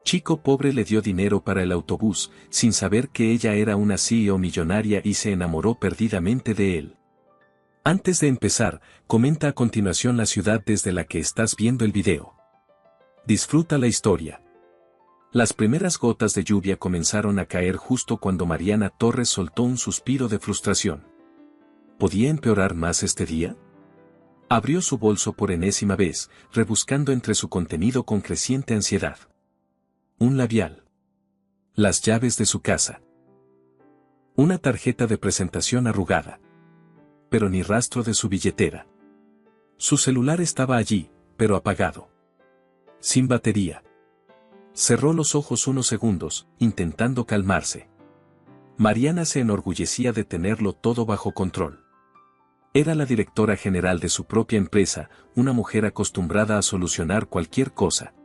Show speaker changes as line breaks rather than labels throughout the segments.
Chico pobre le dio dinero para el autobús, sin saber que ella era una CEO millonaria y se enamoró perdidamente de él. Antes de empezar, comenta a continuación la ciudad desde la que estás viendo el video. Disfruta la historia. Las primeras gotas de lluvia comenzaron a caer justo cuando Mariana Torres soltó un suspiro de frustración. ¿Podía empeorar más este día? Abrió su bolso por enésima vez, rebuscando entre su contenido con creciente ansiedad. Un labial. Las llaves de su casa. Una tarjeta de presentación arrugada. Pero ni rastro de su billetera. Su celular estaba allí, pero apagado. Sin batería. Cerró los ojos unos segundos, intentando calmarse. Mariana se enorgullecía de tenerlo todo bajo control. Era la directora general de su propia empresa, una mujer acostumbrada a solucionar cualquier cosa.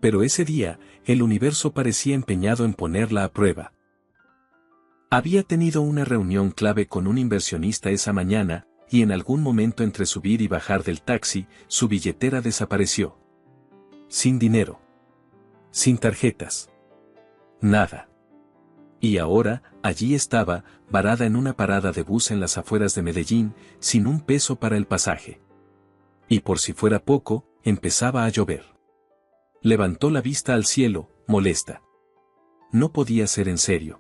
Pero ese día, el universo parecía empeñado en ponerla a prueba. Había tenido una reunión clave con un inversionista esa mañana, y en algún momento entre subir y bajar del taxi, su billetera desapareció. Sin dinero. Sin tarjetas. Nada. Y ahora, allí estaba, varada en una parada de bus en las afueras de Medellín, sin un peso para el pasaje. Y por si fuera poco, empezaba a llover. Levantó la vista al cielo, molesta. No podía ser en serio.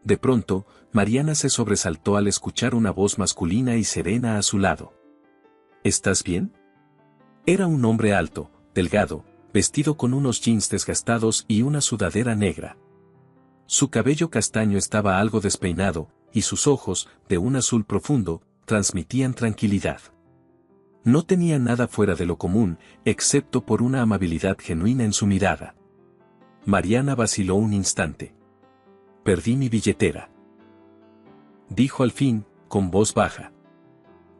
De pronto, Mariana se sobresaltó al escuchar una voz masculina y serena a su lado. ¿Estás bien? Era un hombre alto, delgado, vestido con unos jeans desgastados y una sudadera negra. Su cabello castaño estaba algo despeinado, y sus ojos, de un azul profundo, transmitían tranquilidad. No tenía nada fuera de lo común, excepto por una amabilidad genuina en su mirada. Mariana vaciló un instante. Perdí mi billetera. Dijo al fin, con voz baja.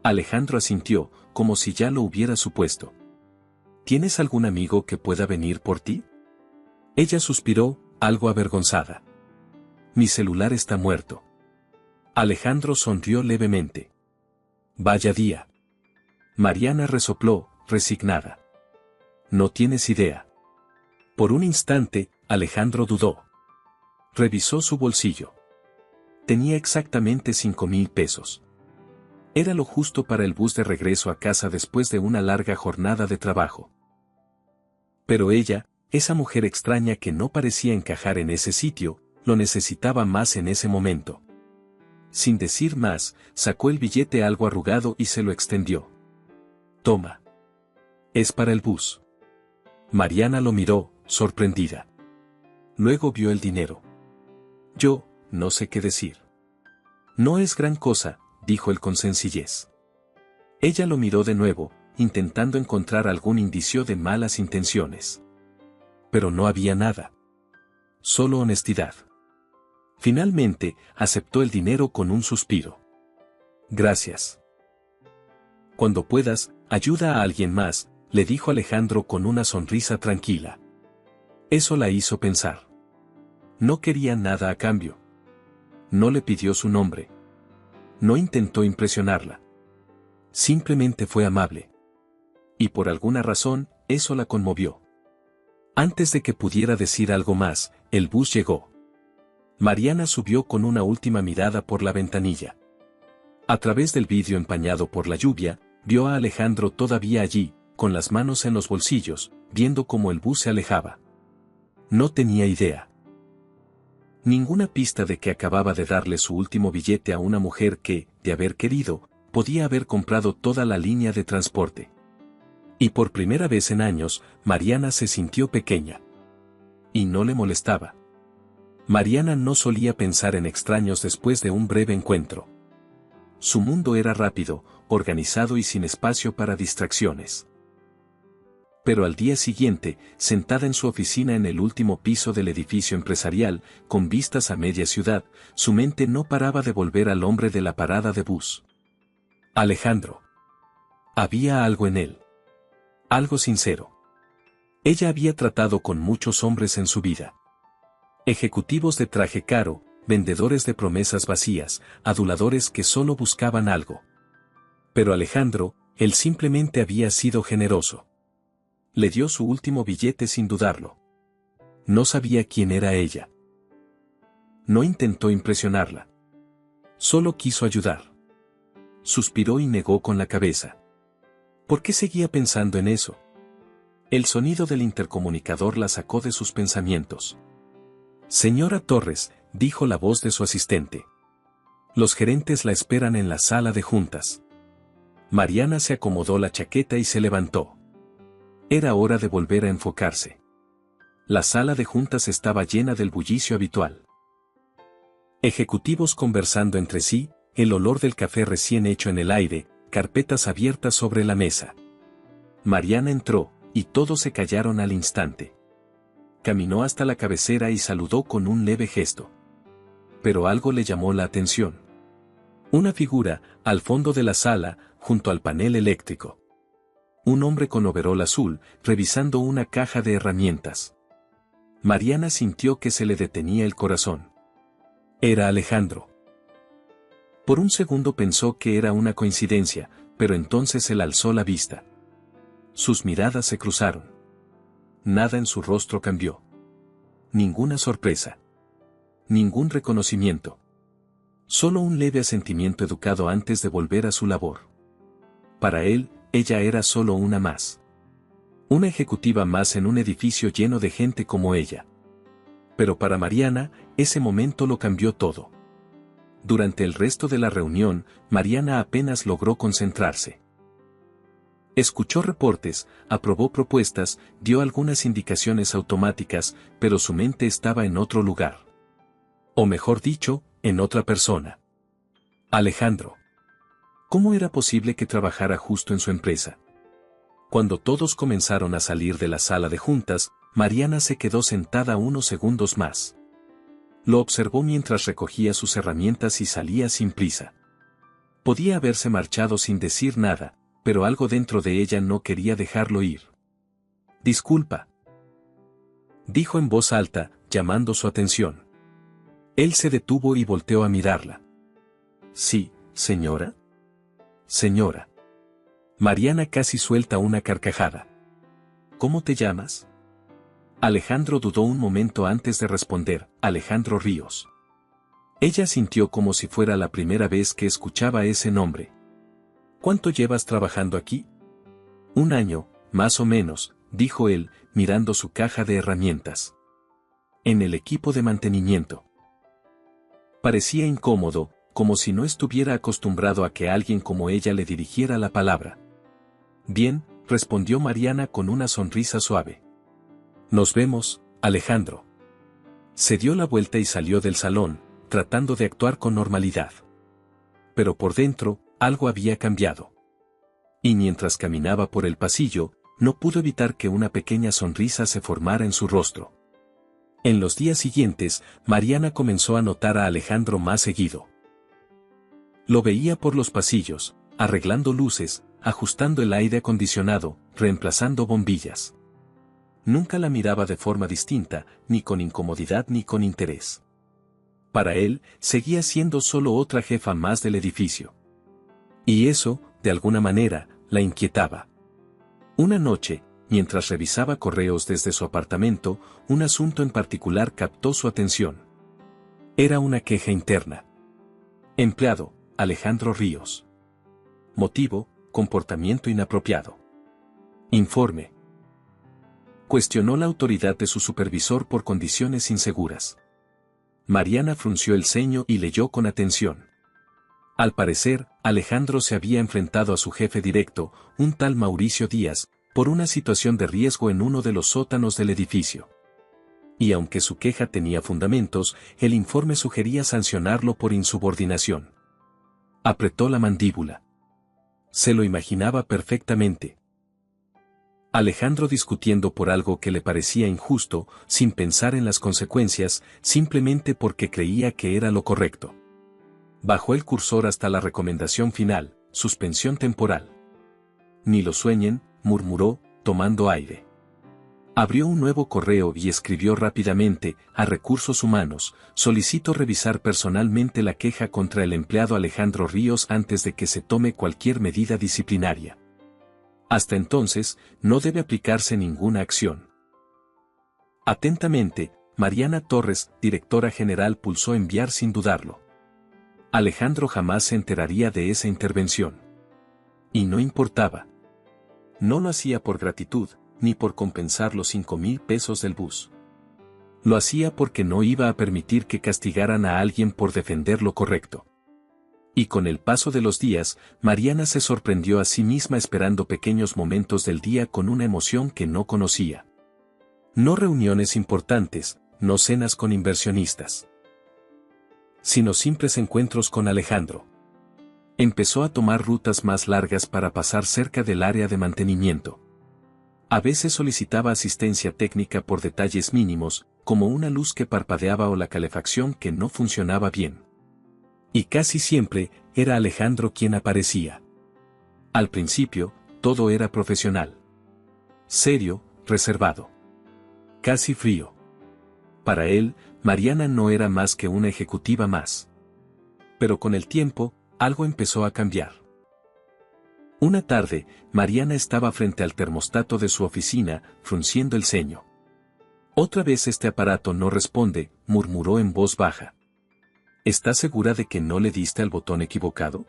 Alejandro asintió, como si ya lo hubiera supuesto. ¿Tienes algún amigo que pueda venir por ti? Ella suspiró, algo avergonzada. Mi celular está muerto. Alejandro sonrió levemente. Vaya día. Mariana resopló, resignada. No tienes idea. Por un instante, Alejandro dudó. Revisó su bolsillo. Tenía exactamente 5,000 pesos. Era lo justo para el bus de regreso a casa después de una larga jornada de trabajo. Pero ella, esa mujer extraña que no parecía encajar en ese sitio, lo necesitaba más en ese momento. Sin decir más, sacó el billete algo arrugado y se lo extendió. Toma. Es para el bus. Mariana lo miró, sorprendida. Luego vio el dinero. Yo, no sé qué decir. No es gran cosa, dijo él con sencillez. Ella lo miró de nuevo, intentando encontrar algún indicio de malas intenciones. Pero no había nada. Solo honestidad. Finalmente, aceptó el dinero con un suspiro. Gracias. Cuando puedas, ayuda a alguien más, le dijo Alejandro con una sonrisa tranquila. Eso la hizo pensar. No quería nada a cambio. No le pidió su nombre. No intentó impresionarla. Simplemente fue amable. Y por alguna razón, eso la conmovió. Antes de que pudiera decir algo más, el bus llegó. Mariana subió con una última mirada por la ventanilla. A través del vidrio empañado por la lluvia, vio a Alejandro todavía allí, con las manos en los bolsillos, viendo cómo el bus se alejaba. No tenía idea. Ninguna pista de que acababa de darle su último billete a una mujer que, de haber querido, podía haber comprado toda la línea de transporte. Y por primera vez en años, Mariana se sintió pequeña. Y no le molestaba. Mariana no solía pensar en extraños después de un breve encuentro. Su mundo era rápido, organizado y sin espacio para distracciones. Pero al día siguiente, sentada en su oficina en el último piso del edificio empresarial, con vistas a media ciudad, su mente no paraba de volver al hombre de la parada de bus. Alejandro. Había algo en él. Algo sincero. Ella había tratado con muchos hombres en su vida. Ejecutivos de traje caro, vendedores de promesas vacías, aduladores que solo buscaban algo. Pero Alejandro, él simplemente había sido generoso. Le dio su último billete sin dudarlo. No sabía quién era ella. No intentó impresionarla. Solo quiso ayudar. Suspiró y negó con la cabeza. ¿Por qué seguía pensando en eso? El sonido del intercomunicador la sacó de sus pensamientos. Señora Torres, dijo la voz de su asistente. Los gerentes la esperan en la sala de juntas. Mariana se acomodó la chaqueta y se levantó. Era hora de volver a enfocarse. La sala de juntas estaba llena del bullicio habitual. Ejecutivos conversando entre sí, el olor del café recién hecho en el aire, carpetas abiertas sobre la mesa. Mariana entró, y todos se callaron al instante. Caminó hasta la cabecera y saludó con un leve gesto. Pero algo le llamó la atención. Una figura, al fondo de la sala, junto al panel eléctrico. Un hombre con overol azul, revisando una caja de herramientas. Mariana sintió que se le detenía el corazón. Era Alejandro. Por un segundo pensó que era una coincidencia, pero entonces él alzó la vista. Sus miradas se cruzaron. Nada en su rostro cambió. Ninguna sorpresa. Ningún reconocimiento. Solo un leve asentimiento educado antes de volver a su labor. Para él, ella era solo una más. Una ejecutiva más en un edificio lleno de gente como ella. Pero para Mariana, ese momento lo cambió todo. Durante el resto de la reunión, Mariana apenas logró concentrarse. Escuchó reportes, aprobó propuestas, dio algunas indicaciones automáticas, pero su mente estaba en otro lugar. O mejor dicho, en otra persona. Alejandro. ¿Cómo era posible que trabajara justo en su empresa? Cuando todos comenzaron a salir de la sala de juntas, Mariana se quedó sentada unos segundos más. Lo observó mientras recogía sus herramientas y salía sin prisa. Podía haberse marchado sin decir nada, pero algo dentro de ella no quería dejarlo ir. Disculpa, dijo en voz alta, llamando su atención. Él se detuvo y volteó a mirarla. Sí, señora. Señora. Mariana casi suelta una carcajada. ¿Cómo te llamas? Alejandro dudó un momento antes de responder, Alejandro Ríos. Ella sintió como si fuera la primera vez que escuchaba ese nombre. ¿Cuánto llevas trabajando aquí? 1 año, más o menos, dijo él, mirando su caja de herramientas. En el equipo de mantenimiento. Parecía incómodo, como si no estuviera acostumbrado a que alguien como ella le dirigiera la palabra. Bien, respondió Mariana con una sonrisa suave. Nos vemos, Alejandro. Se dio la vuelta y salió del salón, tratando de actuar con normalidad. Pero por dentro, algo había cambiado. Y mientras caminaba por el pasillo, no pudo evitar que una pequeña sonrisa se formara en su rostro. En los días siguientes, Mariana comenzó a notar a Alejandro más seguido. Lo veía por los pasillos, arreglando luces, ajustando el aire acondicionado, reemplazando bombillas. Nunca la miraba de forma distinta, ni con incomodidad ni con interés. Para él, seguía siendo solo otra jefa más del edificio. Y eso, de alguna manera, la inquietaba. Una noche, mientras revisaba correos desde su apartamento, un asunto en particular captó su atención. Era una queja interna. Empleado, Alejandro Ríos. Motivo, comportamiento inapropiado. Informe. Cuestionó la autoridad de su supervisor por condiciones inseguras. Mariana frunció el ceño y leyó con atención. Al parecer, Alejandro se había enfrentado a su jefe directo, un tal Mauricio Díaz, por una situación de riesgo en uno de los sótanos del edificio. Y aunque su queja tenía fundamentos, el informe sugería sancionarlo por insubordinación. Apretó la mandíbula. Se lo imaginaba perfectamente. Alejandro discutiendo por algo que le parecía injusto, sin pensar en las consecuencias, simplemente porque creía que era lo correcto. Bajó el cursor hasta la recomendación final, suspensión temporal. Ni lo sueñen, murmuró, tomando aire. Abrió un nuevo correo y escribió rápidamente, a Recursos Humanos, solicito revisar personalmente la queja contra el empleado Alejandro Ríos antes de que se tome cualquier medida disciplinaria. Hasta entonces, no debe aplicarse ninguna acción. Atentamente, Mariana Torres, directora general, pulsó enviar sin dudarlo. Alejandro jamás se enteraría de esa intervención. Y no importaba. No lo hacía por gratitud, ni por compensar los 5,000 pesos del bus. Lo hacía porque no iba a permitir que castigaran a alguien por defender lo correcto. Y con el paso de los días, Mariana se sorprendió a sí misma esperando pequeños momentos del día con una emoción que no conocía. No reuniones importantes, no cenas con inversionistas, sino simples encuentros con Alejandro. Empezó a tomar rutas más largas para pasar cerca del área de mantenimiento. A veces solicitaba asistencia técnica por detalles mínimos, como una luz que parpadeaba o la calefacción que no funcionaba bien. Y casi siempre, era Alejandro quien aparecía. Al principio, todo era profesional. Serio, reservado. Casi frío. Para él, Mariana no era más que una ejecutiva más. Pero con el tiempo, algo empezó a cambiar. Una tarde, Mariana estaba frente al termostato de su oficina, frunciendo el ceño. «Otra vez este aparato no responde», murmuró en voz baja. «¿Estás segura de que no le diste al botón equivocado?»,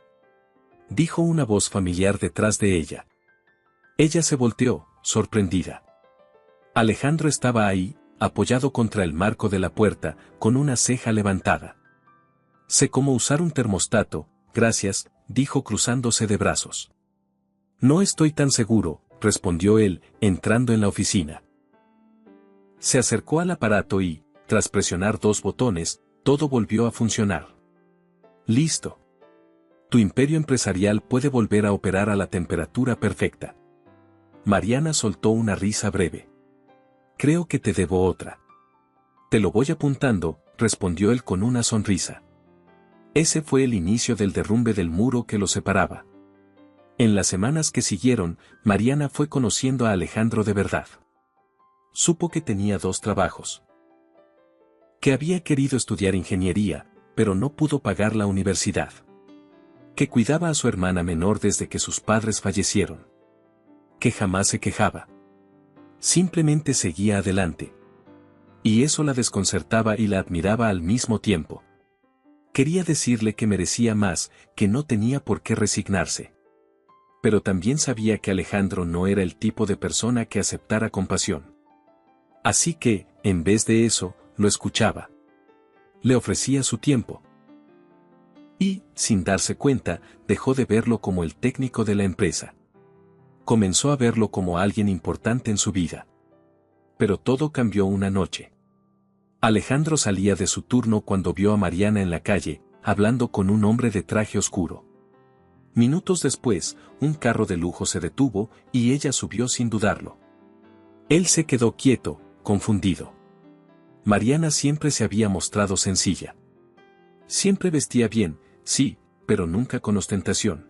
dijo una voz familiar detrás de ella. Ella se volteó, sorprendida. Alejandro estaba ahí, apoyado contra el marco de la puerta, con una ceja levantada. «Sé cómo usar un termostato, gracias», dijo cruzándose de brazos. «No estoy tan seguro», respondió él, entrando en la oficina. Se acercó al aparato y, tras presionar 2 botones, todo volvió a funcionar. «Listo. Tu imperio empresarial puede volver a operar a la temperatura perfecta». Mariana soltó una risa breve. «Creo que te debo otra». «Te lo voy apuntando», respondió él con una sonrisa. Ese fue el inicio del derrumbe del muro que los separaba. En las semanas que siguieron, Mariana fue conociendo a Alejandro de verdad. Supo que tenía 2 trabajos. Que había querido estudiar ingeniería, pero no pudo pagar la universidad. Que cuidaba a su hermana menor desde que sus padres fallecieron. Que jamás se quejaba. Simplemente seguía adelante. Y eso la desconcertaba y la admiraba al mismo tiempo. Quería decirle que merecía más, que no tenía por qué resignarse. Pero también sabía que Alejandro no era el tipo de persona que aceptara compasión. Así que, en vez de eso, lo escuchaba. Le ofrecía su tiempo. Y, sin darse cuenta, dejó de verlo como el técnico de la empresa. Comenzó a verlo como alguien importante en su vida. Pero todo cambió una noche. Alejandro salía de su turno cuando vio a Mariana en la calle, hablando con un hombre de traje oscuro. Minutos después, un carro de lujo se detuvo y ella subió sin dudarlo. Él se quedó quieto, confundido. Mariana siempre se había mostrado sencilla. Siempre vestía bien, sí, pero nunca con ostentación.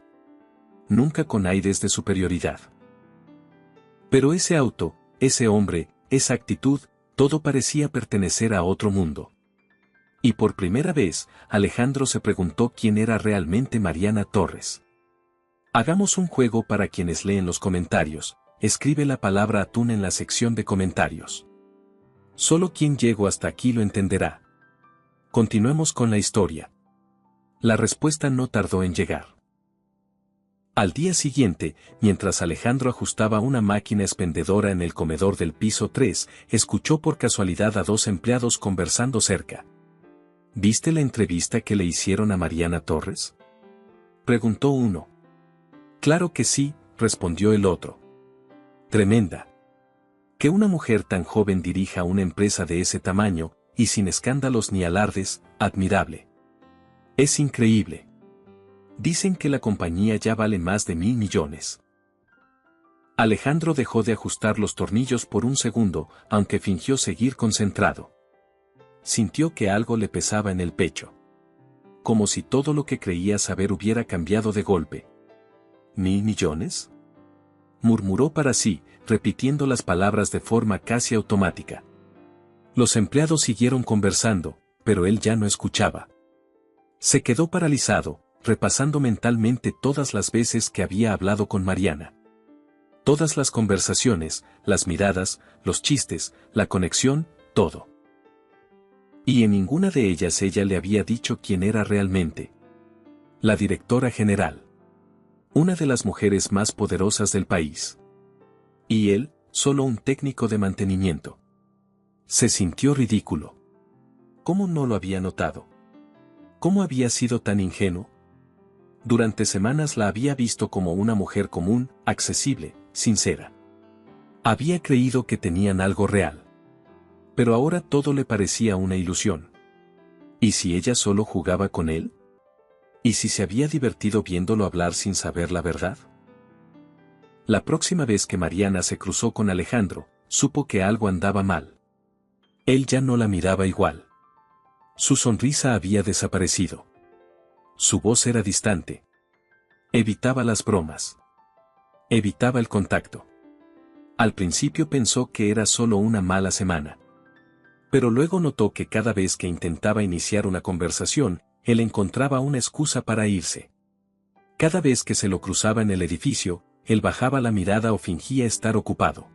Nunca con aires de superioridad. Pero ese auto, ese hombre, esa actitud, todo parecía pertenecer a otro mundo. Y por primera vez, Alejandro se preguntó quién era realmente Mariana Torres. Hagamos un juego para quienes leen los comentarios. Escribe la palabra atún en la sección de comentarios. Solo quien llegó hasta aquí lo entenderá. Continuemos con la historia. La respuesta no tardó en llegar. Al día siguiente, mientras Alejandro ajustaba una máquina expendedora en el comedor del piso 3, escuchó por casualidad a 2 empleados conversando cerca. ¿Viste la entrevista que le hicieron a Mariana Torres?, preguntó uno. Claro que sí, respondió el otro. Tremenda. Que una mujer tan joven dirija una empresa de ese tamaño, y sin escándalos ni alardes, admirable. Es increíble. Dicen que la compañía ya vale más de 1.000 millones. Alejandro dejó de ajustar los tornillos por un segundo, aunque fingió seguir concentrado. Sintió que algo le pesaba en el pecho. Como si todo lo que creía saber hubiera cambiado de golpe. ¿1.000 millones? Murmuró para sí, repitiendo las palabras de forma casi automática. Los empleados siguieron conversando, pero él ya no escuchaba. Se quedó paralizado, repasando mentalmente todas las veces que había hablado con Mariana. Todas las conversaciones, las miradas, los chistes, la conexión, todo. Y en ninguna de ellas ella le había dicho quién era realmente. La directora general. Una de las mujeres más poderosas del país. Y él, solo un técnico de mantenimiento. Se sintió ridículo. ¿Cómo no lo había notado? ¿Cómo había sido tan ingenuo? Durante semanas la había visto como una mujer común, accesible, sincera. Había creído que tenían algo real. Pero ahora todo le parecía una ilusión. ¿Y si ella solo jugaba con él? ¿Y si se había divertido viéndolo hablar sin saber la verdad? La próxima vez que Mariana se cruzó con Alejandro, supo que algo andaba mal. Él ya no la miraba igual. Su sonrisa había desaparecido. Su voz era distante. Evitaba las bromas. Evitaba el contacto. Al principio pensó que era solo una mala semana. Pero luego notó que cada vez que intentaba iniciar una conversación, él encontraba una excusa para irse. Cada vez que se lo cruzaba en el edificio, él bajaba la mirada o fingía estar ocupado.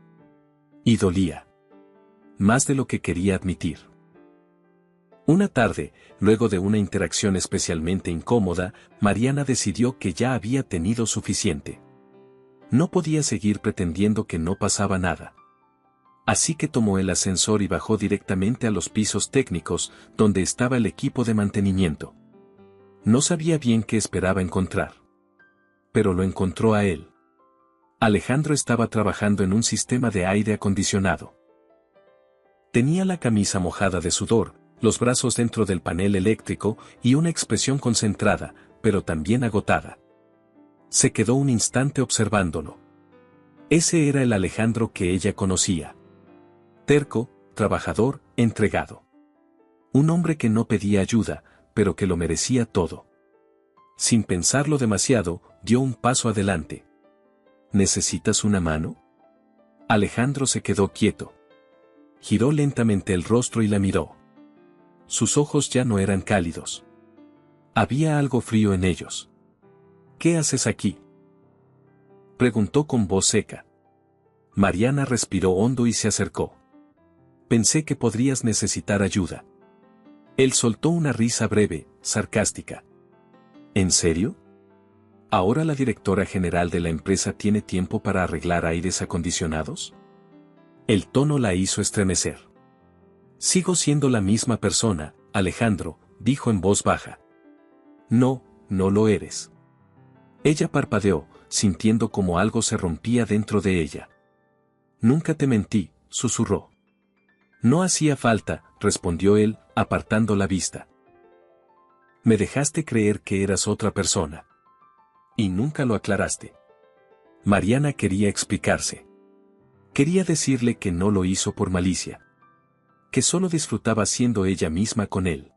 Y dolía. Más de lo que quería admitir. Una tarde, luego de una interacción especialmente incómoda, Mariana decidió que ya había tenido suficiente. No podía seguir pretendiendo que no pasaba nada. Así que tomó el ascensor y bajó directamente a los pisos técnicos, donde estaba el equipo de mantenimiento. No sabía bien qué esperaba encontrar. Pero lo encontró a él. Alejandro estaba trabajando en un sistema de aire acondicionado. Tenía la camisa mojada de sudor, los brazos dentro del panel eléctrico y una expresión concentrada, pero también agotada. Se quedó un instante observándolo. Ese era el Alejandro que ella conocía. Terco, trabajador, entregado. Un hombre que no pedía ayuda, pero que lo merecía todo. Sin pensarlo demasiado, dio un paso adelante. ¿Necesitas una mano? Alejandro se quedó quieto. Giró lentamente el rostro y la miró. Sus ojos ya no eran cálidos. Había algo frío en ellos. ¿Qué haces aquí?, preguntó con voz seca. Mariana respiró hondo y se acercó. Pensé que podrías necesitar ayuda. Él soltó una risa breve, sarcástica. ¿En serio? ¿Ahora la directora general de la empresa tiene tiempo para arreglar aires acondicionados? El tono la hizo estremecer. Sigo siendo la misma persona, Alejandro, dijo en voz baja. No, no lo eres. Ella parpadeó, sintiendo como algo se rompía dentro de ella. Nunca te mentí, susurró. No hacía falta, respondió él, apartando la vista. Me dejaste creer que eras otra persona. Y nunca lo aclaraste. Mariana quería explicarse. Quería decirle que no lo hizo por malicia. Que solo disfrutaba siendo ella misma con él.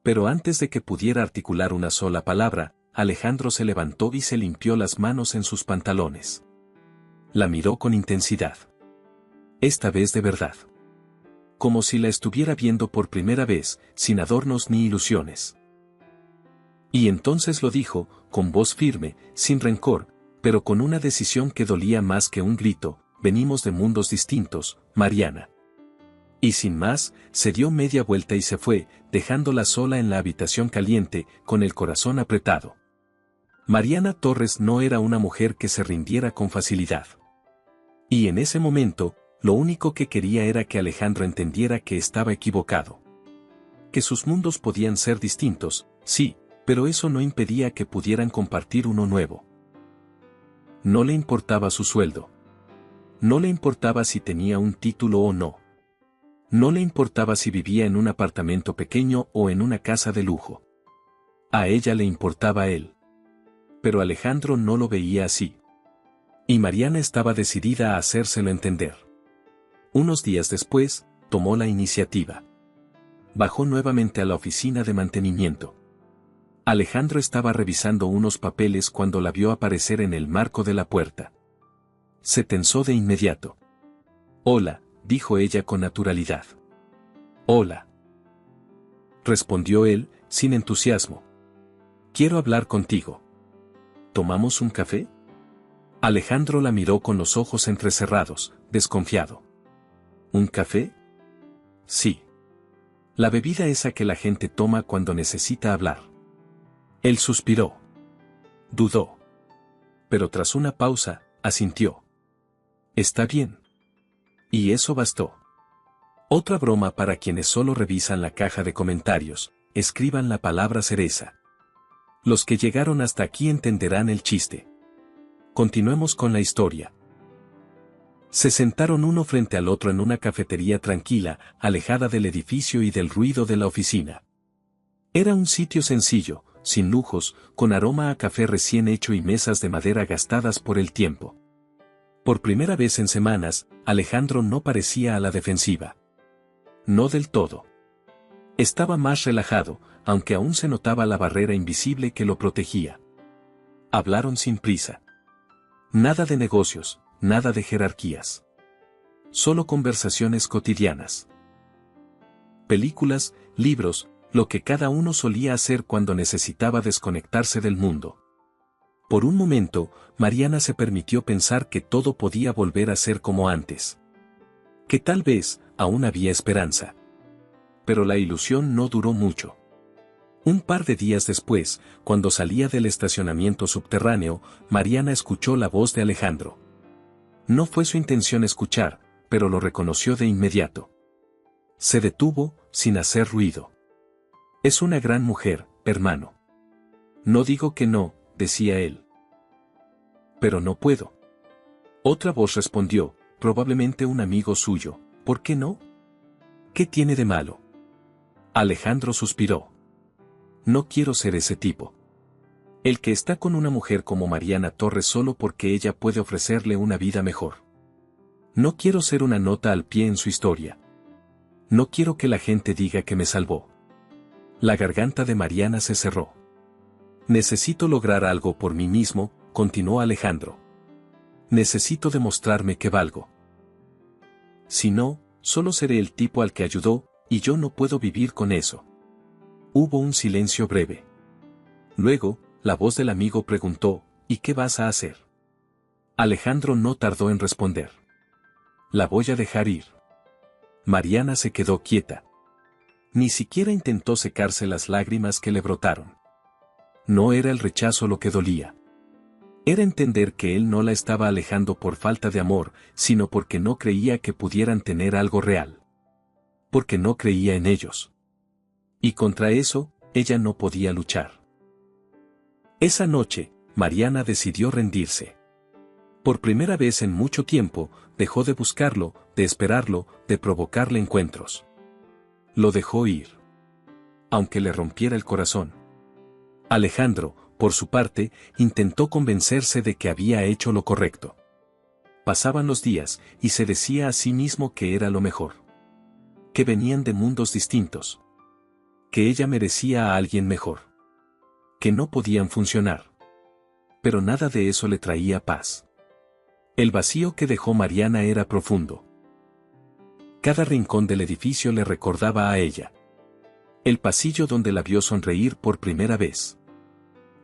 Pero antes de que pudiera articular una sola palabra, Alejandro se levantó y se limpió las manos en sus pantalones. La miró con intensidad. Esta vez de verdad. Como si la estuviera viendo por primera vez, sin adornos ni ilusiones. Y entonces lo dijo, con voz firme, sin rencor, pero con una decisión que dolía más que un grito: venimos de mundos distintos, Mariana. Y sin más, se dio media vuelta y se fue, dejándola sola en la habitación caliente, con el corazón apretado. Mariana Torres no era una mujer que se rindiera con facilidad. Y en ese momento, lo único que quería era que Alejandro entendiera que estaba equivocado. Que sus mundos podían ser distintos, sí, pero eso no impedía que pudieran compartir uno nuevo. No le importaba su sueldo. No le importaba si tenía un título o no. No le importaba si vivía en un apartamento pequeño o en una casa de lujo. A ella le importaba él. Pero Alejandro no lo veía así. Y Mariana estaba decidida a hacérselo entender. Unos días después, tomó la iniciativa. Bajó nuevamente a la oficina de mantenimiento. Alejandro estaba revisando unos papeles cuando la vio aparecer en el marco de la puerta. Se tensó de inmediato. Hola, dijo ella con naturalidad. Hola, respondió él, sin entusiasmo. Quiero hablar contigo. ¿Tomamos un café? Alejandro la miró con los ojos entrecerrados, desconfiado. ¿Un café? Sí. La bebida esa que la gente toma cuando necesita hablar. Él suspiró. Dudó. Pero tras una pausa, asintió. Está bien. Y eso bastó. Otra broma para quienes solo revisan la caja de comentarios, escriban la palabra cereza. Los que llegaron hasta aquí entenderán el chiste. Continuemos con la historia. Se sentaron uno frente al otro en una cafetería tranquila, alejada del edificio y del ruido de la oficina. Era un sitio sencillo, sin lujos, con aroma a café recién hecho y mesas de madera gastadas por el tiempo. Por primera vez en semanas, Alejandro no parecía a la defensiva. No del todo. Estaba más relajado, aunque aún se notaba la barrera invisible que lo protegía. Hablaron sin prisa. Nada de negocios, nada de jerarquías. Solo conversaciones cotidianas. Películas, libros, lo que cada uno solía hacer cuando necesitaba desconectarse del mundo. Por un momento, Mariana se permitió pensar que todo podía volver a ser como antes. Que tal vez, aún había esperanza. Pero la ilusión no duró mucho. Un par de días después, cuando salía del estacionamiento subterráneo, Mariana escuchó la voz de Alejandro. No fue su intención escuchar, pero lo reconoció de inmediato. Se detuvo, sin hacer ruido. Es una gran mujer, hermano. No digo que no, decía él. Pero no puedo. Otra voz respondió, probablemente un amigo suyo, ¿por qué no? ¿Qué tiene de malo? Alejandro suspiró. No quiero ser ese tipo. El que está con una mujer como Mariana Torres solo porque ella puede ofrecerle una vida mejor. No quiero ser una nota al pie en su historia. No quiero que la gente diga que me salvó. La garganta de Mariana se cerró. Necesito lograr algo por mí mismo, continuó Alejandro. Necesito demostrarme que valgo. Si no, solo seré el tipo al que ayudó, y yo no puedo vivir con eso. Hubo un silencio breve. Luego, la voz del amigo preguntó, ¿y qué vas a hacer? Alejandro no tardó en responder. La voy a dejar ir. Mariana se quedó quieta. Ni siquiera intentó secarse las lágrimas que le brotaron. No era el rechazo lo que dolía. Era entender que él no la estaba alejando por falta de amor, sino porque no creía que pudieran tener algo real. Porque no creía en ellos. Y contra eso, ella no podía luchar. Esa noche, Mariana decidió rendirse. Por primera vez en mucho tiempo, dejó de buscarlo, de esperarlo, de provocarle encuentros. Lo dejó ir. Aunque le rompiera el corazón. Alejandro, por su parte, intentó convencerse de que había hecho lo correcto. Pasaban los días, y se decía a sí mismo que era lo mejor. Que venían de mundos distintos. Que ella merecía a alguien mejor. Que no podían funcionar. Pero nada de eso le traía paz. El vacío que dejó Mariana era profundo. Cada rincón del edificio le recordaba a ella. El pasillo donde la vio sonreír por primera vez.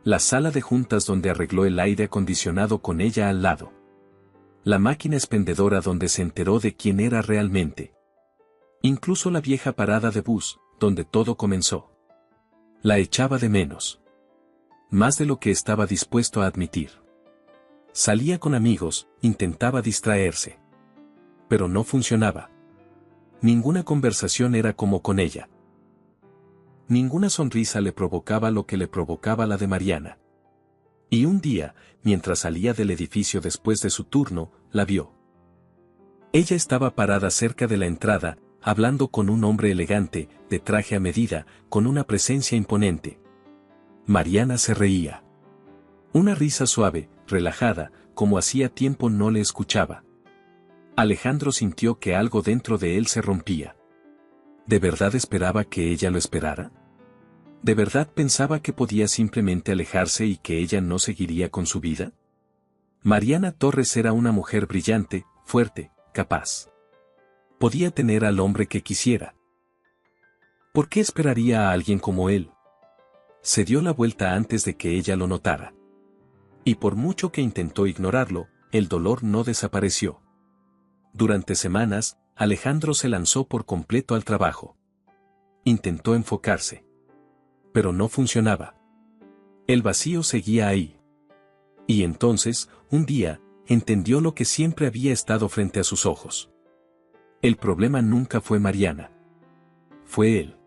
La sala de juntas donde arregló el aire acondicionado con ella al lado. La máquina expendedora donde se enteró de quién era realmente. Incluso la vieja parada de bus, donde todo comenzó. La echaba de menos. Más de lo que estaba dispuesto a admitir. Salía con amigos, intentaba distraerse. Pero no funcionaba. Ninguna conversación era como con ella. Ninguna sonrisa le provocaba lo que le provocaba la de Mariana. Y un día, mientras salía del edificio después de su turno, la vio. Ella estaba parada cerca de la entrada, hablando con un hombre elegante, de traje a medida, con una presencia imponente. Mariana se reía. Una risa suave, relajada, como hacía tiempo no le escuchaba. Alejandro sintió que algo dentro de él se rompía. ¿De verdad esperaba que ella lo esperara? ¿De verdad pensaba que podía simplemente alejarse y que ella no seguiría con su vida? Mariana Torres era una mujer brillante, fuerte, capaz. Podía tener al hombre que quisiera. ¿Por qué esperaría a alguien como él? Se dio la vuelta antes de que ella lo notara. Y por mucho que intentó ignorarlo, el dolor no desapareció. Durante semanas, Alejandro se lanzó por completo al trabajo. Intentó enfocarse. Pero no funcionaba. El vacío seguía ahí. Y entonces, un día, entendió lo que siempre había estado frente a sus ojos. El problema nunca fue Mariana. Fue él.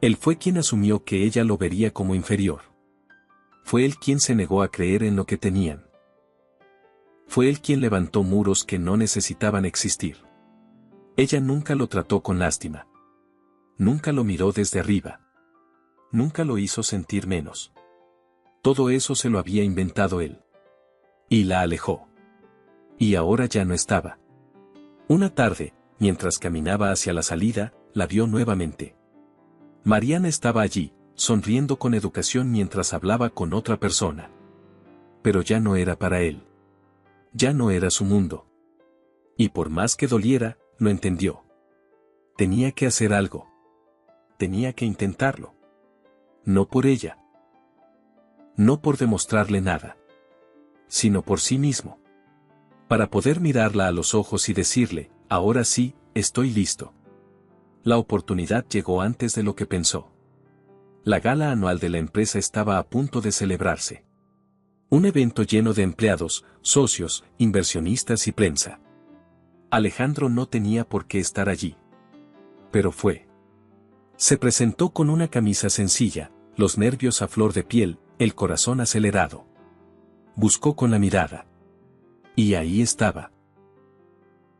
Él fue quien asumió que ella lo vería como inferior. Fue él quien se negó a creer en lo que tenían. Fue él quien levantó muros que no necesitaban existir. Ella nunca lo trató con lástima. Nunca lo miró desde arriba. Nunca lo hizo sentir menos. Todo eso se lo había inventado él. Y la alejó. Y ahora ya no estaba. Una tarde, mientras caminaba hacia la salida, la vio nuevamente. Mariana estaba allí, sonriendo con educación mientras hablaba con otra persona. Pero ya no era para él. Ya no era su mundo. Y por más que doliera, lo entendió. Tenía que hacer algo. Tenía que intentarlo. No por ella. No por demostrarle nada. Sino por sí mismo. Para poder mirarla a los ojos y decirle, ahora sí, estoy listo. La oportunidad llegó antes de lo que pensó. La gala anual de la empresa estaba a punto de celebrarse. Un evento lleno de empleados, socios, inversionistas y prensa. Alejandro no tenía por qué estar allí. Pero fue. Se presentó con una camisa sencilla, los nervios a flor de piel, el corazón acelerado. Buscó con la mirada. Y ahí estaba.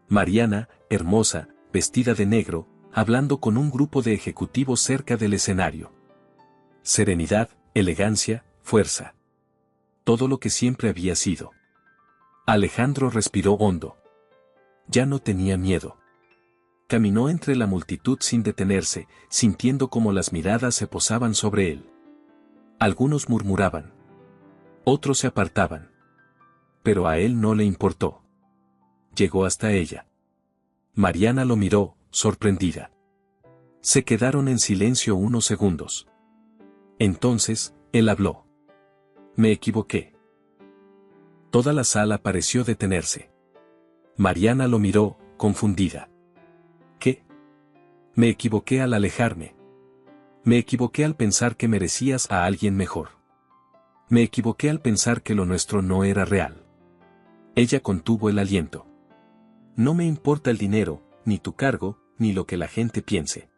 Mariana, hermosa, vestida de negro, hablando con un grupo de ejecutivos cerca del escenario. Serenidad, elegancia, fuerza. Todo lo que siempre había sido. Alejandro respiró hondo. Ya no tenía miedo. Caminó entre la multitud sin detenerse, sintiendo cómo las miradas se posaban sobre él. Algunos murmuraban. Otros se apartaban. Pero a él no le importó. Llegó hasta ella. Mariana lo miró, sorprendida. Se quedaron en silencio unos segundos. Entonces, él habló. Me equivoqué. Toda la sala pareció detenerse. Mariana lo miró, confundida. ¿Qué? Me equivoqué al alejarme. Me equivoqué al pensar que merecías a alguien mejor. Me equivoqué al pensar que lo nuestro no era real. Ella contuvo el aliento. No me importa el dinero, ni tu cargo, ni lo que la gente piense.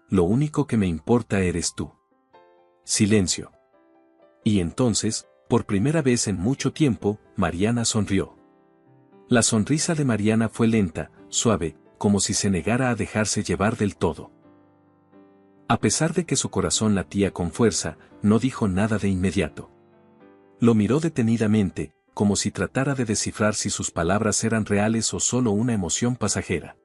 Lo único que me importa eres tú. Silencio. Y entonces, por primera vez en mucho tiempo, Mariana sonrió. La sonrisa de Mariana fue lenta, suave, como si se negara a dejarse llevar del todo. A pesar de que su corazón latía con fuerza, no dijo nada de inmediato. Lo miró detenidamente, como si tratara de descifrar si sus palabras eran reales o solo una emoción pasajera.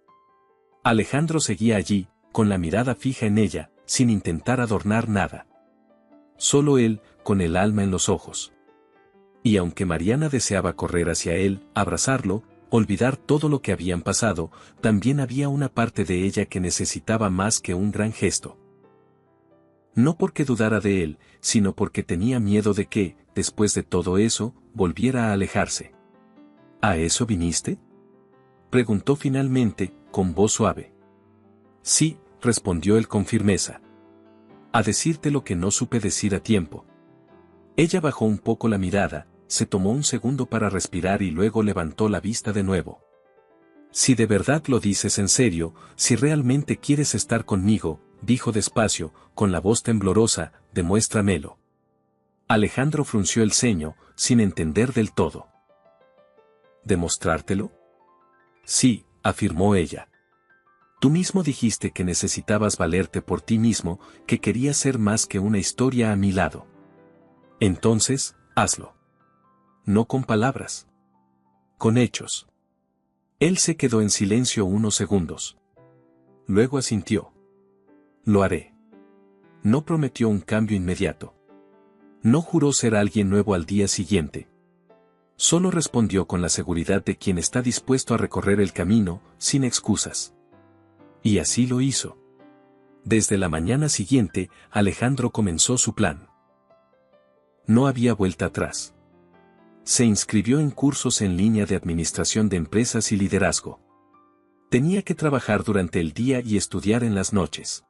Alejandro seguía allí, con la mirada fija en ella, sin intentar adornar nada. Solo él, con el alma en los ojos. Y aunque Mariana deseaba correr hacia él, abrazarlo, olvidar todo lo que habían pasado, también había una parte de ella que necesitaba más que un gran gesto. No porque dudara de él, sino porque tenía miedo de que, después de todo eso, volviera a alejarse. ¿A eso viniste?, preguntó finalmente, con voz suave. Sí, respondió él con firmeza. A decirte lo que no supe decir a tiempo. Ella bajó un poco la mirada, se tomó un segundo para respirar y luego levantó la vista de nuevo. Si de verdad lo dices en serio, si realmente quieres estar conmigo, dijo despacio, con la voz temblorosa, demuéstramelo. Alejandro frunció el ceño, sin entender del todo. ¿Demostrártelo? Sí, afirmó ella. Tú mismo dijiste que necesitabas valerte por ti mismo, que querías ser más que una historia a mi lado. Entonces, hazlo. No con palabras. Con hechos. Él se quedó en silencio unos segundos. Luego asintió. Lo haré. No prometió un cambio inmediato. No juró ser alguien nuevo al día siguiente. Solo respondió con la seguridad de quien está dispuesto a recorrer el camino, sin excusas. Y así lo hizo. Desde la mañana siguiente, Alejandro comenzó su plan. No había vuelta atrás. Se inscribió en cursos en línea de administración de empresas y liderazgo. Tenía que trabajar durante el día y estudiar en las noches.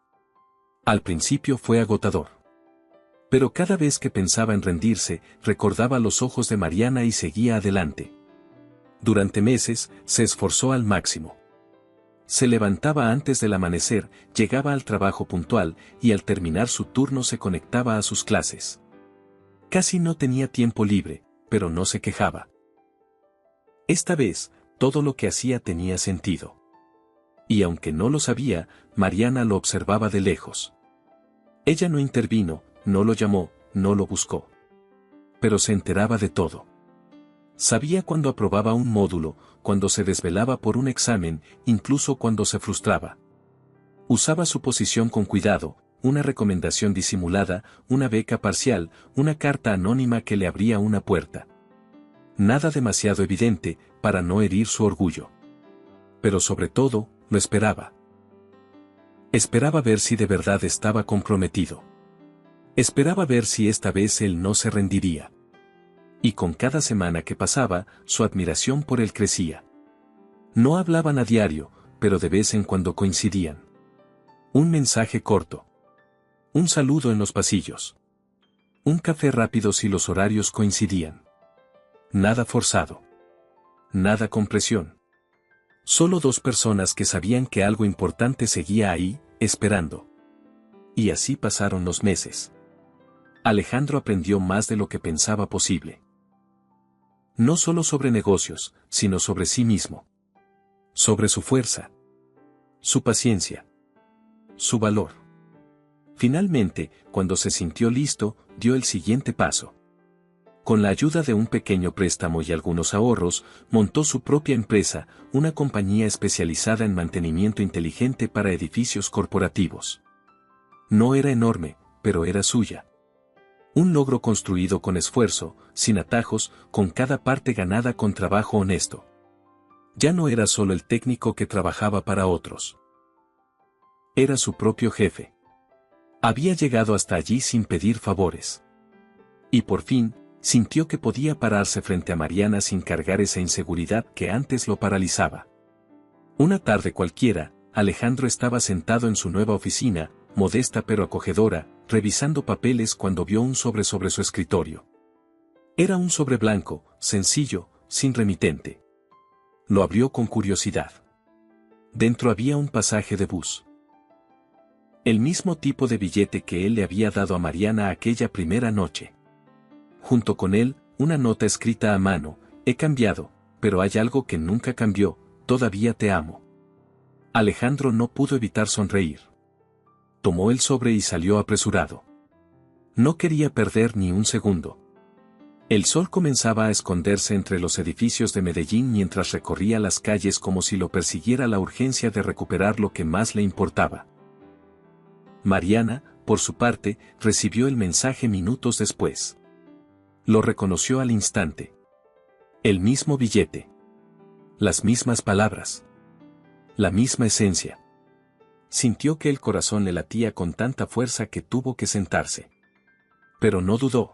Al principio fue agotador. Pero cada vez que pensaba en rendirse, recordaba los ojos de Mariana y seguía adelante. Durante meses, se esforzó al máximo. Se levantaba antes del amanecer, llegaba al trabajo puntual, y al terminar su turno se conectaba a sus clases. Casi no tenía tiempo libre, pero no se quejaba. Esta vez, todo lo que hacía tenía sentido. Y aunque no lo sabía, Mariana lo observaba de lejos. Ella no intervino, no lo llamó, no lo buscó. Pero se enteraba de todo. Sabía cuando aprobaba un módulo, cuando se desvelaba por un examen, incluso cuando se frustraba. Usaba su posición con cuidado, una recomendación disimulada, una beca parcial, una carta anónima que le abría una puerta. Nada demasiado evidente, para no herir su orgullo. Pero sobre todo, lo esperaba. Esperaba ver si de verdad estaba comprometido. Esperaba ver si esta vez él no se rendiría. Y con cada semana que pasaba, su admiración por él crecía. No hablaban a diario, pero de vez en cuando coincidían. Un mensaje corto. Un saludo en los pasillos. Un café rápido si los horarios coincidían. Nada forzado. Nada con presión. Solo dos personas que sabían que algo importante seguía ahí, esperando. Y así pasaron los meses. Alejandro aprendió más de lo que pensaba posible. No solo sobre negocios, sino sobre sí mismo. Sobre su fuerza. Su paciencia. Su valor. Finalmente, cuando se sintió listo, dio el siguiente paso. Con la ayuda de un pequeño préstamo y algunos ahorros, montó su propia empresa, una compañía especializada en mantenimiento inteligente para edificios corporativos. No era enorme, pero era suya. Un logro construido con esfuerzo, sin atajos, con cada parte ganada con trabajo honesto. Ya no era solo el técnico que trabajaba para otros. Era su propio jefe. Había llegado hasta allí sin pedir favores. Y por fin, sintió que podía pararse frente a Mariana sin cargar esa inseguridad que antes lo paralizaba. Una tarde cualquiera, Alejandro estaba sentado en su nueva oficina, modesta pero acogedora, revisando papeles cuando vio un sobre su escritorio. Era un sobre blanco, sencillo, sin remitente. Lo abrió con curiosidad. Dentro había un pasaje de bus. El mismo tipo de billete que él le había dado a Mariana aquella primera noche. Junto con él, una nota escrita a mano: he cambiado, pero hay algo que nunca cambió, todavía te amo. Alejandro no pudo evitar sonreír. Tomó el sobre y salió apresurado. No quería perder ni un segundo. El sol comenzaba a esconderse entre los edificios de Medellín mientras recorría las calles como si lo persiguiera la urgencia de recuperar lo que más le importaba. Mariana, por su parte, recibió el mensaje minutos después. Lo reconoció al instante. El mismo billete. Las mismas palabras. La misma esencia. Sintió que el corazón le latía con tanta fuerza que tuvo que sentarse. Pero no dudó.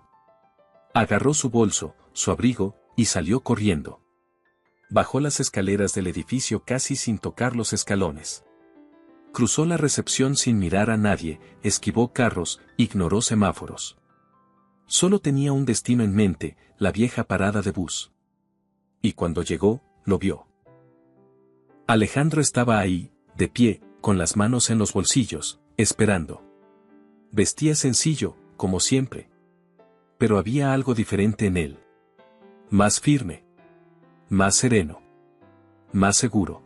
Agarró su bolso, su abrigo, y salió corriendo. Bajó las escaleras del edificio casi sin tocar los escalones. Cruzó la recepción sin mirar a nadie, esquivó carros, ignoró semáforos. Solo tenía un destino en mente, la vieja parada de bus. Y cuando llegó, lo vio. Alejandro estaba ahí, de pie, con las manos en los bolsillos, esperando. Vestía sencillo, como siempre. Pero había algo diferente en él. Más firme. Más sereno. Más seguro.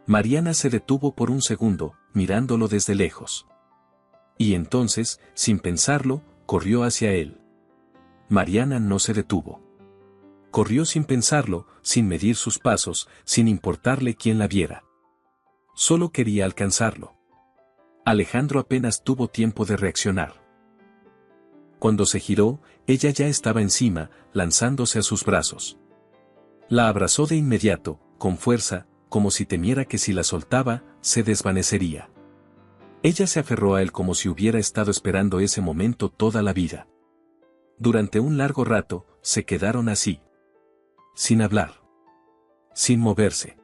Mariana se detuvo por un segundo, mirándolo desde lejos. Y entonces, sin pensarlo, corrió hacia él. Mariana no se detuvo. Corrió sin pensarlo, sin medir sus pasos, sin importarle quién la viera. Solo quería alcanzarlo. Alejandro apenas tuvo tiempo de reaccionar. Cuando se giró, ella ya estaba encima, lanzándose a sus brazos. La abrazó de inmediato, con fuerza, como si temiera que si la soltaba, se desvanecería. Ella se aferró a él como si hubiera estado esperando ese momento toda la vida. Durante un largo rato, se quedaron así. Sin hablar. Sin moverse.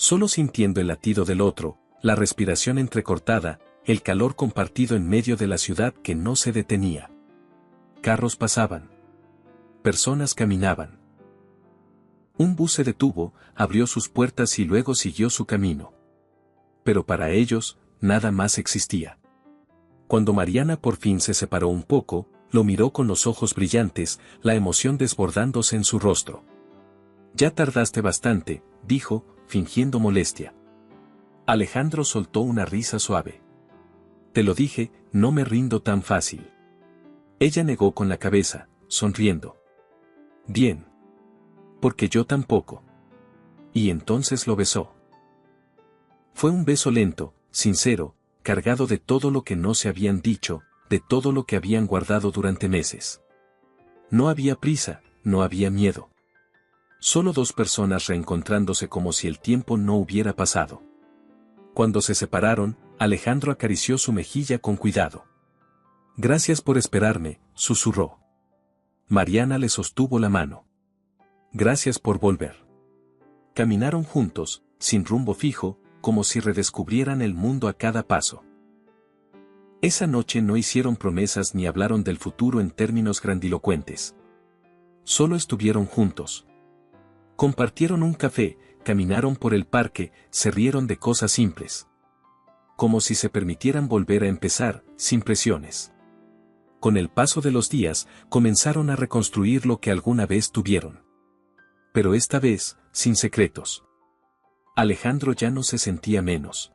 solo sintiendo el latido del otro, la respiración entrecortada, el calor compartido en medio de la ciudad que no se detenía. Carros pasaban. Personas caminaban. Un bus se detuvo, abrió sus puertas y luego siguió su camino. Pero para ellos, nada más existía. Cuando Mariana por fin se separó un poco, lo miró con los ojos brillantes, la emoción desbordándose en su rostro. «Ya tardaste bastante», dijo, fingiendo molestia. Alejandro soltó una risa suave. «Te lo dije, no me rindo tan fácil». Ella negó con la cabeza, sonriendo. «Bien. Porque yo tampoco». Y entonces lo besó. Fue un beso lento, sincero, cargado de todo lo que no se habían dicho, de todo lo que habían guardado durante meses. No había prisa, no había miedo. Solo dos personas reencontrándose como si el tiempo no hubiera pasado. Cuando se separaron, Alejandro acarició su mejilla con cuidado. «Gracias por esperarme», susurró. Mariana le sostuvo la mano. «Gracias por volver». Caminaron juntos, sin rumbo fijo, como si redescubrieran el mundo a cada paso. Esa noche no hicieron promesas ni hablaron del futuro en términos grandilocuentes. Solo estuvieron juntos. Compartieron un café, caminaron por el parque, se rieron de cosas simples. Como si se permitieran volver a empezar, sin presiones. Con el paso de los días, comenzaron a reconstruir lo que alguna vez tuvieron. Pero esta vez, sin secretos. Alejandro ya no se sentía menos.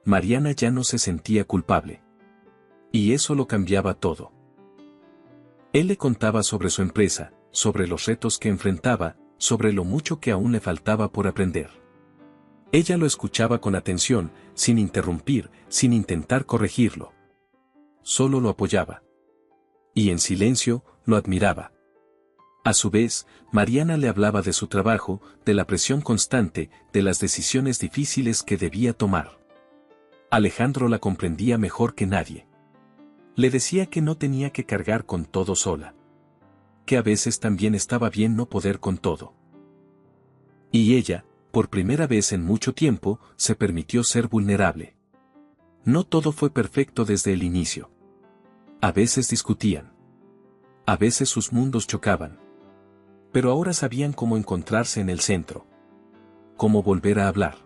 Mariana ya no se sentía culpable. Y eso lo cambiaba todo. Él le contaba sobre su empresa, sobre los retos que enfrentaba, sobre lo mucho que aún le faltaba por aprender. Ella lo escuchaba con atención, sin interrumpir, sin intentar corregirlo. Solo lo apoyaba. Y en silencio, lo admiraba. A su vez, Mariana le hablaba de su trabajo, de la presión constante, de las decisiones difíciles que debía tomar. Alejandro la comprendía mejor que nadie. Le decía que no tenía que cargar con todo sola. Que a veces también estaba bien no poder con todo. Y ella, por primera vez en mucho tiempo, se permitió ser vulnerable. No todo fue perfecto desde el inicio. A veces discutían. A veces sus mundos chocaban. Pero ahora sabían cómo encontrarse en el centro. Cómo volver a hablar.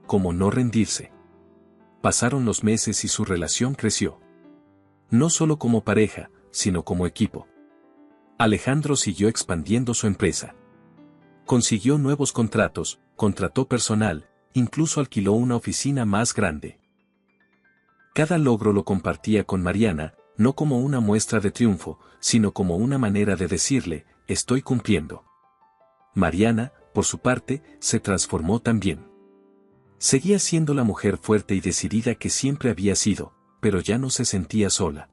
Cómo no rendirse. Pasaron los meses y su relación creció. No solo como pareja, sino como equipo. Alejandro siguió expandiendo su empresa. Consiguió nuevos contratos, contrató personal, incluso alquiló una oficina más grande. Cada logro lo compartía con Mariana, no como una muestra de triunfo, sino como una manera de decirle, estoy cumpliendo. Mariana, por su parte, se transformó también. Seguía siendo la mujer fuerte y decidida que siempre había sido, pero ya no se sentía sola.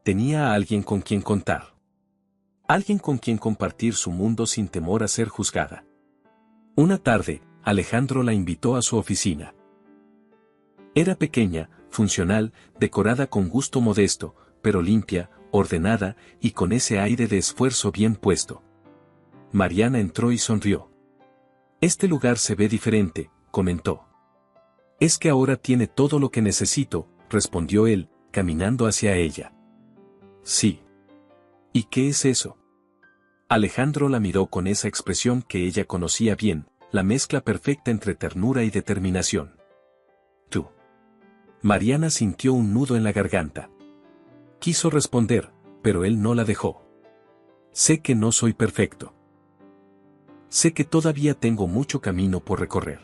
Tenía a alguien con quien contar. Alguien con quien compartir su mundo sin temor a ser juzgada. Una tarde, Alejandro la invitó a su oficina. Era pequeña, funcional, decorada con gusto modesto, pero limpia, ordenada y con ese aire de esfuerzo bien puesto. Mariana entró y sonrió. «Este lugar se ve diferente», comentó. «Es que ahora tiene todo lo que necesito», respondió él, caminando hacia ella. «Sí». «¿Y qué es eso?». Alejandro la miró con esa expresión que ella conocía bien, la mezcla perfecta entre ternura y determinación. «Tú». Mariana sintió un nudo en la garganta. Quiso responder, pero él no la dejó. «Sé que no soy perfecto. Sé que todavía tengo mucho camino por recorrer.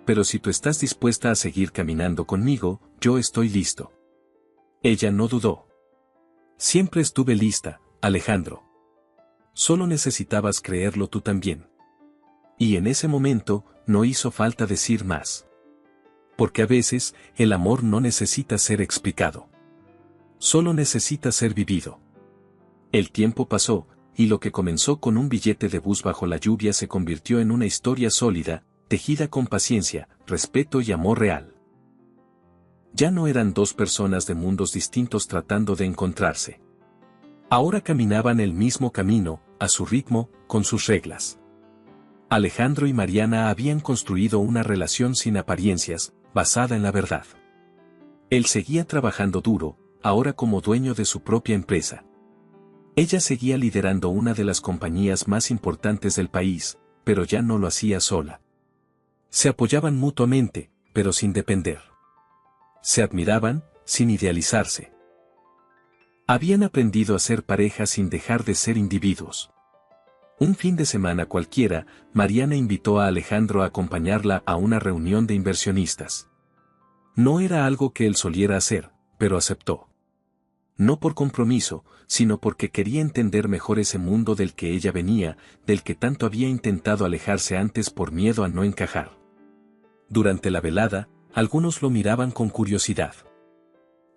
Pero si tú estás dispuesta a seguir caminando conmigo, yo estoy listo». Ella no dudó. «Siempre estuve lista, Alejandro. Solo necesitabas creerlo tú también». Y en ese momento, no hizo falta decir más. Porque a veces, el amor no necesita ser explicado. Solo necesita ser vivido. El tiempo pasó, y lo que comenzó con un billete de bus bajo la lluvia se convirtió en una historia sólida, tejida con paciencia, respeto y amor real. Ya no eran dos personas de mundos distintos tratando de encontrarse. Ahora caminaban el mismo camino, a su ritmo, con sus reglas. Alejandro y Mariana habían construido una relación sin apariencias, basada en la verdad. Él seguía trabajando duro, ahora como dueño de su propia empresa. Ella seguía liderando una de las compañías más importantes del país, pero ya no lo hacía sola. Se apoyaban mutuamente, pero sin depender. Se admiraban, sin idealizarse. Habían aprendido a ser pareja sin dejar de ser individuos. Un fin de semana cualquiera, Mariana invitó a Alejandro a acompañarla a una reunión de inversionistas. No era algo que él soliera hacer, pero aceptó. No por compromiso, sino porque quería entender mejor ese mundo del que ella venía, del que tanto había intentado alejarse antes por miedo a no encajar. Durante la velada, algunos lo miraban con curiosidad.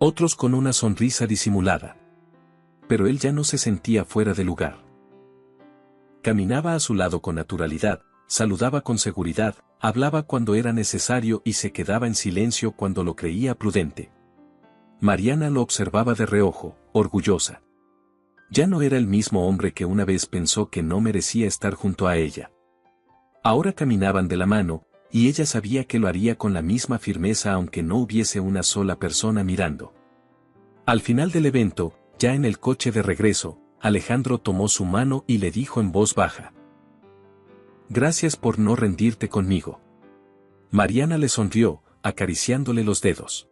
Otros con una sonrisa disimulada. Pero él ya no se sentía fuera de lugar. Caminaba a su lado con naturalidad, saludaba con seguridad, hablaba cuando era necesario y se quedaba en silencio cuando lo creía prudente. Mariana lo observaba de reojo, orgullosa. Ya no era el mismo hombre que una vez pensó que no merecía estar junto a ella. Ahora caminaban de la mano, y ella sabía que lo haría con la misma firmeza aunque no hubiese una sola persona mirando. Al final del evento, ya en el coche de regreso, Alejandro tomó su mano y le dijo en voz baja: «Gracias por no rendirte conmigo». Mariana le sonrió, acariciándole los dedos.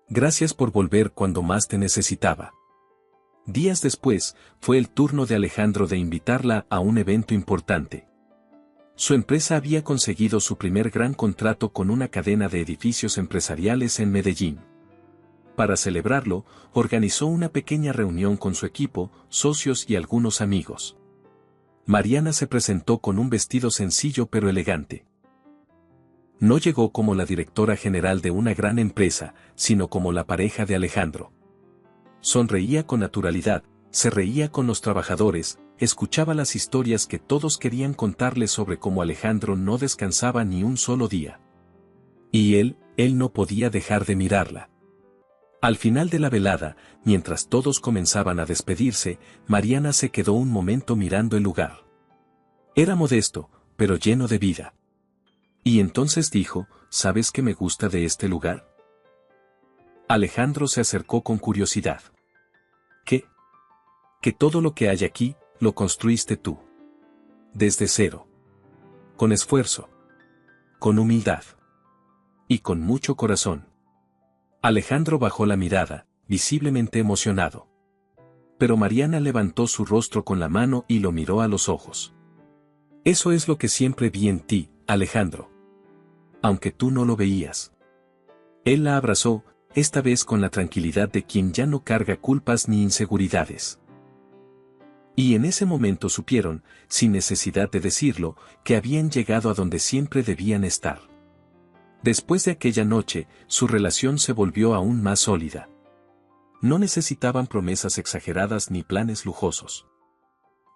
«Gracias por volver cuando más te necesitaba». Días después, fue el turno de Alejandro de invitarla a un evento importante. Su empresa había conseguido su primer gran contrato con una cadena de edificios empresariales en Medellín. Para celebrarlo, organizó una pequeña reunión con su equipo, socios y algunos amigos. Mariana se presentó con un vestido sencillo pero elegante. No llegó como la directora general de una gran empresa, sino como la pareja de Alejandro. Sonreía con naturalidad, se reía con los trabajadores, escuchaba las historias que todos querían contarle sobre cómo Alejandro no descansaba ni un solo día. Y él no podía dejar de mirarla. Al final de la velada, mientras todos comenzaban a despedirse, Mariana se quedó un momento mirando el lugar. Era modesto, pero lleno de vida. Y entonces dijo: «¿Sabes qué me gusta de este lugar?». Alejandro se acercó con curiosidad. «¿Qué?». «Que todo lo que hay aquí, lo construiste tú. Desde cero. Con esfuerzo. Con humildad. Y con mucho corazón». Alejandro bajó la mirada, visiblemente emocionado. Pero Mariana levantó su rostro con la mano y lo miró a los ojos. «Eso es lo que siempre vi en ti, Alejandro. Aunque tú no lo veías». Él la abrazó, esta vez con la tranquilidad de quien ya no carga culpas ni inseguridades. Y en ese momento supieron, sin necesidad de decirlo, que habían llegado a donde siempre debían estar. Después de aquella noche, su relación se volvió aún más sólida. No necesitaban promesas exageradas ni planes lujosos.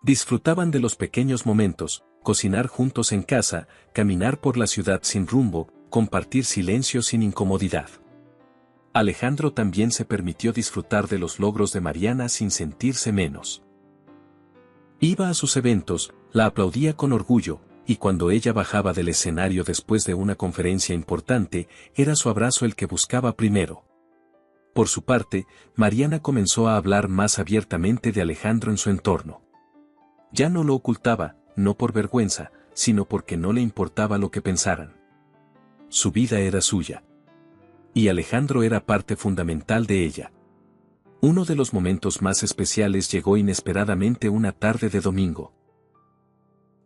Disfrutaban de los pequeños momentos, cocinar juntos en casa, caminar por la ciudad sin rumbo, compartir silencio sin incomodidad. Alejandro también se permitió disfrutar de los logros de Mariana sin sentirse menos. Iba a sus eventos, la aplaudía con orgullo, y cuando ella bajaba del escenario después de una conferencia importante, era su abrazo el que buscaba primero. Por su parte, Mariana comenzó a hablar más abiertamente de Alejandro en su entorno. Ya no lo ocultaba, no por vergüenza, sino porque no le importaba lo que pensaran. Su vida era suya. Y Alejandro era parte fundamental de ella. Uno de los momentos más especiales llegó inesperadamente una tarde de domingo.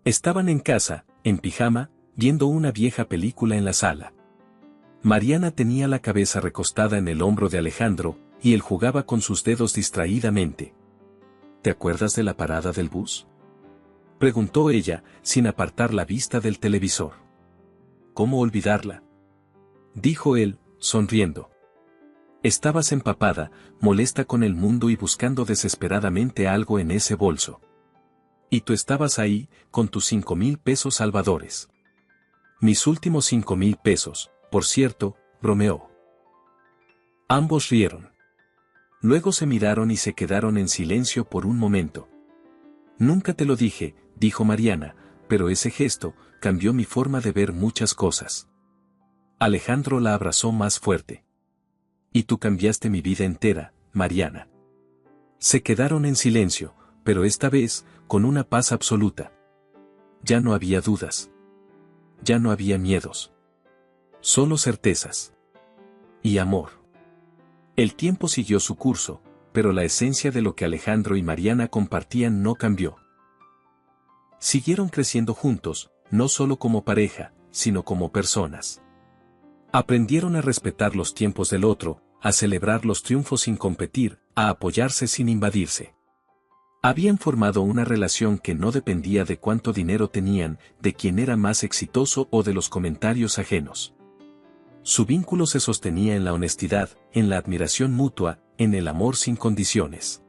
Estaban en casa, en pijama, viendo una vieja película en la sala. Mariana tenía la cabeza recostada en el hombro de Alejandro, y él jugaba con sus dedos distraídamente. ¿Te acuerdas de la parada del bus?, preguntó ella, sin apartar la vista del televisor. ¿Cómo olvidarla?, dijo él, sonriendo. Estabas empapada, molesta con el mundo y buscando desesperadamente algo en ese bolso. Y tú estabas ahí, con tus 5,000 pesos salvadores. Mis últimos 5,000 pesos, por cierto, bromeó. Ambos rieron. Luego se miraron y se quedaron en silencio por un momento. Nunca te lo dije, dijo Mariana, pero ese gesto cambió mi forma de ver muchas cosas. Alejandro la abrazó más fuerte. Y tú cambiaste mi vida entera, Mariana. Se quedaron en silencio, pero esta vez, con una paz absoluta. Ya no había dudas. Ya no había miedos. Solo certezas. Y amor. El tiempo siguió su curso, pero la esencia de lo que Alejandro y Mariana compartían no cambió. Siguieron creciendo juntos, no solo como pareja, sino como personas. Aprendieron a respetar los tiempos del otro, a celebrar los triunfos sin competir, a apoyarse sin invadirse. Habían formado una relación que no dependía de cuánto dinero tenían, de quién era más exitoso o de los comentarios ajenos. Su vínculo se sostenía en la honestidad, en la admiración mutua, en el amor sin condiciones.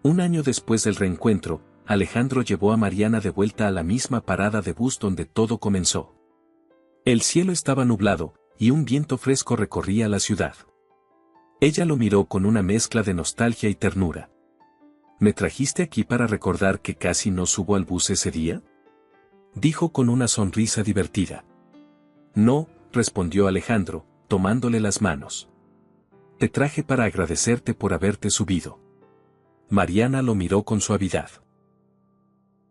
Un año después del reencuentro, Alejandro llevó a Mariana de vuelta a la misma parada de bus donde todo comenzó. El cielo estaba nublado, y un viento fresco recorría la ciudad. Ella lo miró con una mezcla de nostalgia y ternura. ¿Me trajiste aquí para recordar que casi no subo al bus ese día?, dijo con una sonrisa divertida. No, respondió Alejandro, tomándole las manos. Te traje para agradecerte por haberte subido. Mariana lo miró con suavidad.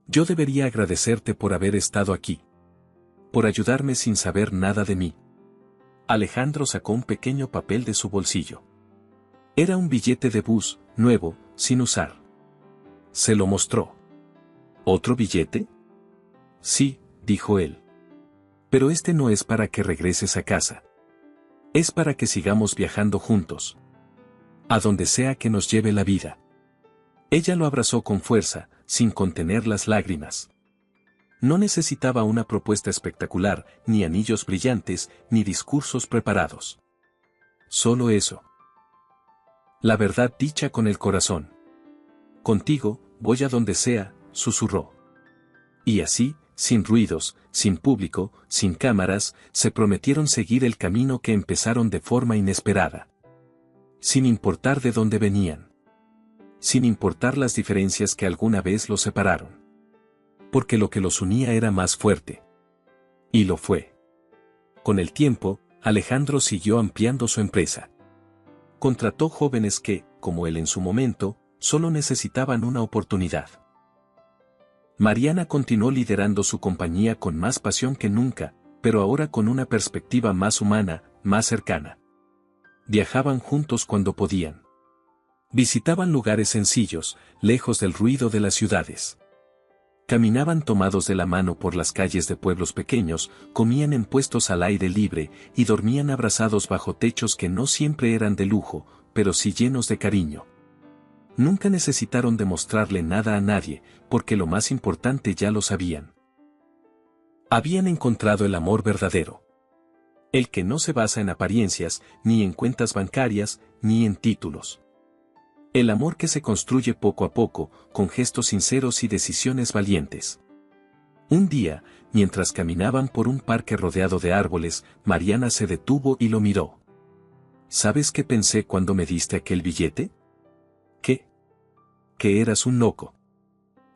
Yo debería agradecerte por haber estado aquí. Por ayudarme sin saber nada de mí. Alejandro sacó un pequeño papel de su bolsillo. Era un billete de bus, nuevo, sin usar. Se lo mostró. ¿Otro billete? Sí, dijo él. Pero este no es para que regreses a casa. Es para que sigamos viajando juntos. A donde sea que nos lleve la vida. Ella lo abrazó con fuerza, sin contener las lágrimas. No necesitaba una propuesta espectacular, ni anillos brillantes, ni discursos preparados. Solo eso. La verdad dicha con el corazón. Contigo, voy a donde sea, susurró. Y así, sin ruidos, sin público, sin cámaras, se prometieron seguir el camino que empezaron de forma inesperada. Sin importar de dónde venían. Sin importar las diferencias que alguna vez los separaron. Porque lo que los unía era más fuerte. Y lo fue. Con el tiempo, Alejandro siguió ampliando su empresa. Contrató jóvenes que, como él en su momento, solo necesitaban una oportunidad. Mariana continuó liderando su compañía con más pasión que nunca, pero ahora con una perspectiva más humana, más cercana. Viajaban juntos cuando podían. Visitaban lugares sencillos, lejos del ruido de las ciudades. Caminaban tomados de la mano por las calles de pueblos pequeños, comían en puestos al aire libre y dormían abrazados bajo techos que no siempre eran de lujo, pero sí llenos de cariño. Nunca necesitaron demostrarle nada a nadie, porque lo más importante ya lo sabían. Habían encontrado el amor verdadero. El que no se basa en apariencias, ni en cuentas bancarias, ni en títulos. El amor que se construye poco a poco, con gestos sinceros y decisiones valientes. Un día, mientras caminaban por un parque rodeado de árboles, Mariana se detuvo y lo miró. ¿Sabes qué pensé cuando me diste aquel billete? ¿Qué? Que eras un loco.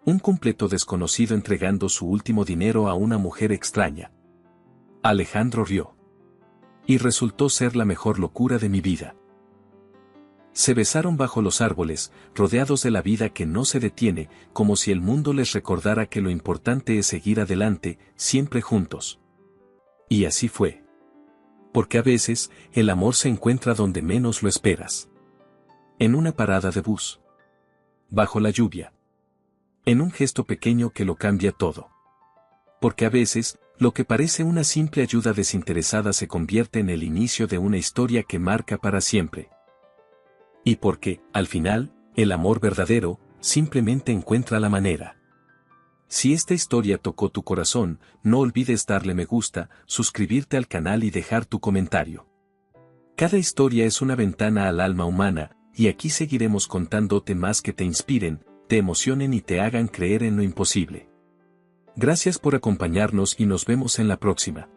Un completo desconocido entregando su último dinero a una mujer extraña. Alejandro rió. Y resultó ser la mejor locura de mi vida. Se besaron bajo los árboles, rodeados de la vida que no se detiene, como si el mundo les recordara que lo importante es seguir adelante, siempre juntos. Y así fue. Porque a veces, el amor se encuentra donde menos lo esperas. En una parada de bus. Bajo la lluvia. En un gesto pequeño que lo cambia todo. Porque a veces, lo que parece una simple ayuda desinteresada se convierte en el inicio de una historia que marca para siempre. Y porque, al final, el amor verdadero, simplemente encuentra la manera. Si esta historia tocó tu corazón, no olvides darle me gusta, suscribirte al canal y dejar tu comentario. Cada historia es una ventana al alma humana, y aquí seguiremos contándote más que te inspiren, te emocionen y te hagan creer en lo imposible. Gracias por acompañarnos y nos vemos en la próxima.